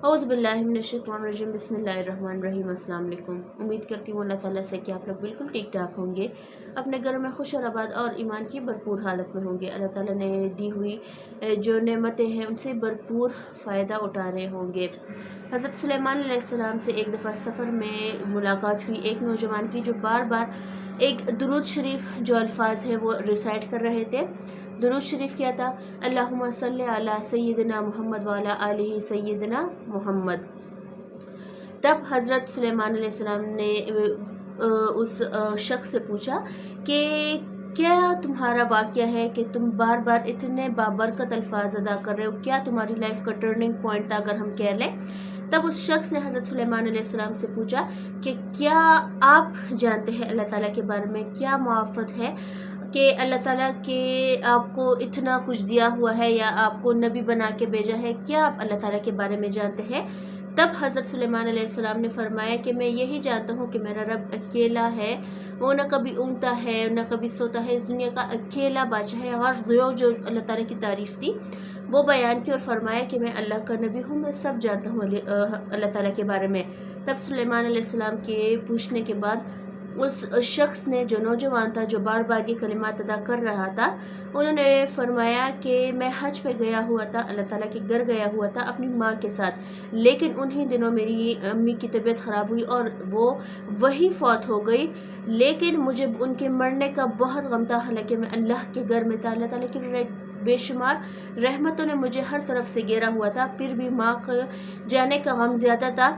औज़ुबिल्लाहिमिनश्शैतानिर्रजीम बिस्मिल्लाहिर्रहमानिर्रहीम। अस्सलाम वालेकुम। उम्मीद करती हूँ अल्लाह ताला से कि आप लोग बिल्कुल ठीक ठाक होंगे, अपने घर में खुश और आबाद और ईमान की भरपूर हालत में होंगे। अल्लाह ताला ने दी हुई जो नेमतें हैं उनसे भरपूर फ़ायदा उठा रहे होंगे। हज़रत सुलेमान अलैहिस्सलाम से एक दफ़ा सफ़र में मुलाकात हुई एक नौजवान की, जो बार बार एक दुरूद शरीफ जो अल्फाज है वो रिसाइट कर रहे थे। दुरूद शरीफ क्या था? अल्लाहुम्मा सल्ली अला सय्यिदिना मुहम्मद व अला आलिहि सय्यिदिना मुहम्मद। तब हज़रत सुलेमान अलैहिस्सलाम ने उस शख्स से पूछा कि क्या तुम्हारा वाक़या है कि तुम बार बार इतने बाबरकत अल्फाज अदा कर रहे हो? क्या तुम्हारी लाइफ का टर्निंग पॉइंट था, अगर हम कह लें? तब उस शख्स ने हज़रत सुलेमान अलैहिस्सलाम से पूछा कि क्या आप जानते हैं अल्लाह ताला के बारे में? क्या मुआफ़त है कि अल्लाह ताला के आपको इतना कुछ दिया हुआ है या आपको नबी बना के भेजा है? क्या आप अल्लाह ताला के बारे में जानते हैं? तब हज़रत सुलेमान अलैहिस्सलाम ने फरमाया कि मैं यही जानता हूँ कि मेरा रब अकेला है, वो न कभी ऊँगता है न कभी सोता है, इस दुनिया का अकेला बादशाह है। और जो अल्लाह ताला की तारीफ़ थी वो बयान की और फरमाया कि मैं अल्लाह का नबी हूँ, मैं सब जानता हूँ अल्लाह ताला के बारे में। तब सुलेमान अलैहिस्सलाम के पूछने के बाद उस शख्स ने, जो नौजवान था जो बार बार ये कलिमात अदा कर रहा था, उन्होंने फरमाया कि मैं हज पे गया हुआ था, अल्लाह ताला के घर गया हुआ था अपनी माँ के साथ, लेकिन उन्हीं दिनों मेरी अम्मी की तबीयत ख़राब हुई और वो वही फौत हो गई। लेकिन मुझे उनके मरने का बहुत गम था, हालांकि मैं अल्लाह के घर में था। अल्लाह ताला की बेशुमार रहमतों ने मुझे हर तरफ से घेरा हुआ था, फिर भी माँ का जाने का गम ज़्यादा था।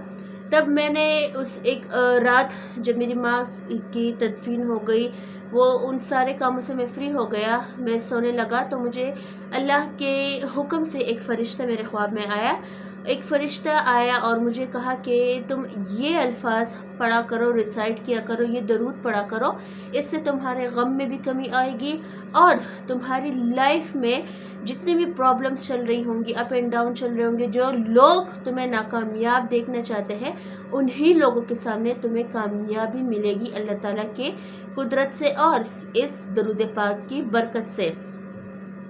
तब मैंने उस एक रात जब मेरी माँ की तदफीन हो गई, वो उन सारे कामों से मैं फ़्री हो गया, मैं सोने लगा तो मुझे अल्लाह के हुक्म से एक फ़रिश्ता मेरे ख्वाब में आया। एक फ़रिश्ता आया और मुझे कहा कि तुम ये अल्फाज पढ़ा करो, रिसाइट किया करो, ये दरूद पढ़ा करो, इससे तुम्हारे गम में भी कमी आएगी और तुम्हारी लाइफ में जितनी भी प्रॉब्लम्स चल रही होंगी, अप एंड डाउन चल रहे होंगे, जो लोग तुम्हें नाकामयाब देखना चाहते हैं, उन्हीं लोगों के सामने तुम्हें कामयाबी मिलेगी अल्लाह ताला के कुदरत से और इस दरूद पाक की बरकत से।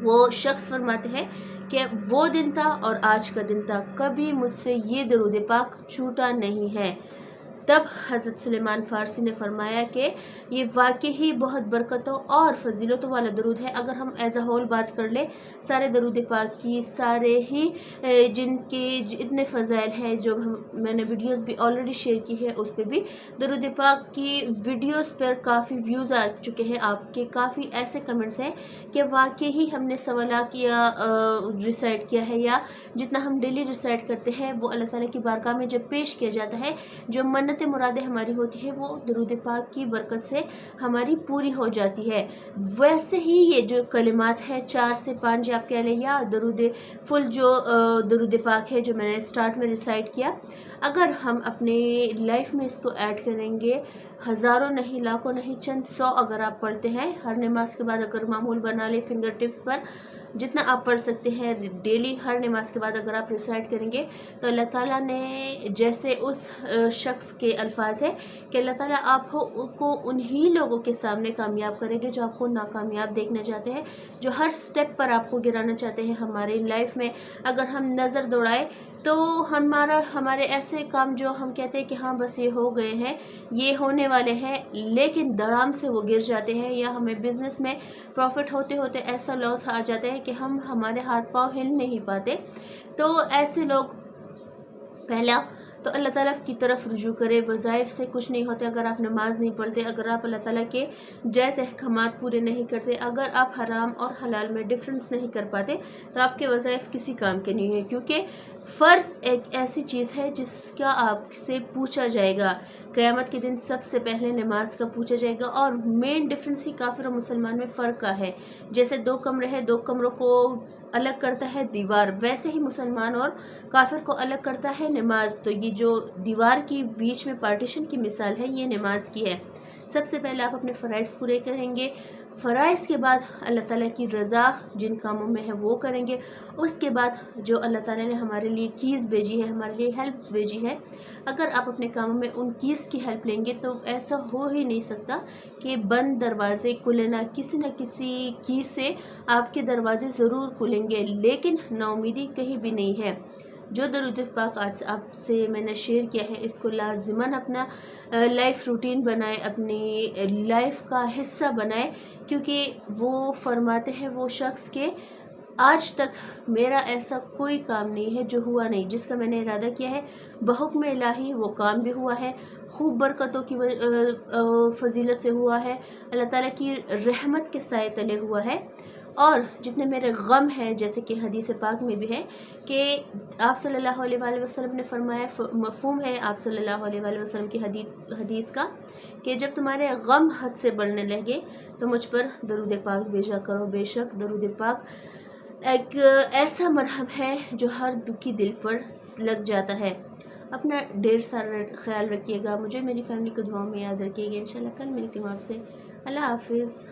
वो शख्स फरमाते हैं कि वो दिन था और आज का दिन था, कभी मुझसे ये दरूद पाक छूटा नहीं है। तब हज़रत सुलेमान फ़ारसी ने फरमाया कि ये वाकई ही बहुत बरकतों और फ़जीलतों वाला दरूद है। अगर हम एज़ अ होल बात कर लें सारे दरूद पाक की, सारे ही जिनके इतने फ़ज़ाइल हैं, जो मैंने वीडियोस भी ऑलरेडी शेयर की है, उस पर भी दरूद पाक की वीडियोस पर काफ़ी व्यूज़ आ चुके हैं, आपके काफ़ी ऐसे कमेंट्स हैं कि वाकई ही हमने सवाला किया रिसाइट किया है, या जितना हम डेली रिसाइट करते हैं वो अल्लाह ताला की बारगाह में जब पेश किया जाता है, जो मन्नत मुरादें हमारी होती है वो दरूद पाक की बरकत से हमारी पूरी हो जाती है। वैसे ही ये जो कलिमात है 4 से 5 आप कह लें, या दरूद फुल जो दरूद पाक है जो मैंने स्टार्ट में रिसाइट किया, अगर हम अपने लाइफ में इसको ऐड करेंगे, हज़ारों नहीं, लाखों नहीं, चंद 100 अगर आप पढ़ते हैं हर नमाज के बाद, अगर मामूल बना ले फिंगर टिप्स पर जितना आप पढ़ सकते हैं डेली, हर नमाज के बाद अगर आप रिसाइट करेंगे, तो अल्लाह ताला ने, जैसे उस शख्स के अल्फाज है कि अल्लाह ताला आपको उन्हीं लोगों के सामने कामयाब करेंगे जो आपको नाकामयाब देखना चाहते हैं, जो हर स्टेप पर आपको गिराना चाहते हैं हमारी लाइफ में। अगर हम नज़र दौड़ाए तो हमारे ऐसे काम जो हम कहते हैं कि हाँ बस ये हो गए हैं, ये होने वाले हैं, लेकिन धड़ाम से वो गिर जाते हैं, या हमें बिज़नेस में प्रॉफिट होते होते ऐसा लॉस आ जाता है कि हमारे हाथ पाँव हिल नहीं पाते। तो ऐसे लोग पहला तो अल्लाह ताला की तरफ रुजू करे। वज़ाइफ से कुछ नहीं होते। अगर आप नमाज नहीं पढ़ते, अगर आप अल्लाह ताला के जैसे अहकामात पूरे नहीं करते, अगर आप हराम और हलाल में डिफरेंस नहीं कर पाते, तो आपके वज़ाइफ किसी काम के नहीं है, क्योंकि फ़र्ज़ एक ऐसी चीज़ है जिसका आपसे पूछा जाएगा। क़यामत के दिन सबसे पहले नमाज का पूछा जाएगा। और मेन डिफरेंस ही काफिर और मुसलमान में फ़र्क का है। जैसे 2 कमरे हैं, 2 कमरों को अलग करता है दीवार, वैसे ही मुसलमान और काफिर को अलग करता है नमाज। तो ये जो दीवार की बीच में पार्टीशन की मिसाल है, ये नमाज की है। सबसे पहले आप अपने फ़राइज़ पूरे करेंगे, फ़राइज़ के बाद अल्लाह ताला की रज़ा जिन कामों में है वो करेंगे। उसके बाद जो अल्लाह ताला ने हमारे लिए कीज़ भेजी है, हमारे लिए हेल्प भेजी है, अगर आप अपने कामों में उन कीज़ की हेल्प लेंगे तो ऐसा हो ही नहीं सकता कि बंद दरवाजे खुले ना, किसी न किसी कीज़ से आपके दरवाजे ज़रूर खुलेंगे, लेकिन नाउमीदी कहीं भी नहीं है। جو درود پاک آج آپ سے میں نے شیئر کیا ہے اس کو لازماً اپنا لائف روٹین بنائے، اپنی لائف کا حصہ بنائے، کیونکہ وہ فرماتے ہیں وہ شخص کہ آج تک میرا ایسا کوئی کام نہیں ہے جو ہوا نہیں، جس کا میں نے ارادہ کیا ہے بحکم الہی وہ کام بھی ہوا ہے، خوب برکتوں کی فضیلت سے ہوا ہے، اللہ تعالیٰ کی رحمت کے سائے تلے ہوا ہے۔ اور جتنے میرے غم ہیں، جیسے کہ حدیث پاک میں بھی ہے کہ آپ صلی اللہ علیہ وآلہ وسلم نے فرمایا، مفہوم ہے آپ صلی اللہ علیہ وآلہ وسلم کی حدیث کا، کہ جب تمہارے غم حد سے بڑھنے لگے تو مجھ پر درود پاک بھیجا کرو، بے شک درود پاک ایک ایسا مرہم ہے جو ہر دکھی دل پر لگ جاتا ہے۔ اپنا ڈھیر سارا خیال رکھیے گا، مجھے میری فیملی کو دعاؤں میں یاد رکھیے گا۔ انشاءاللہ کل ملتی ہوں آپ سے۔ اللہ حافظ۔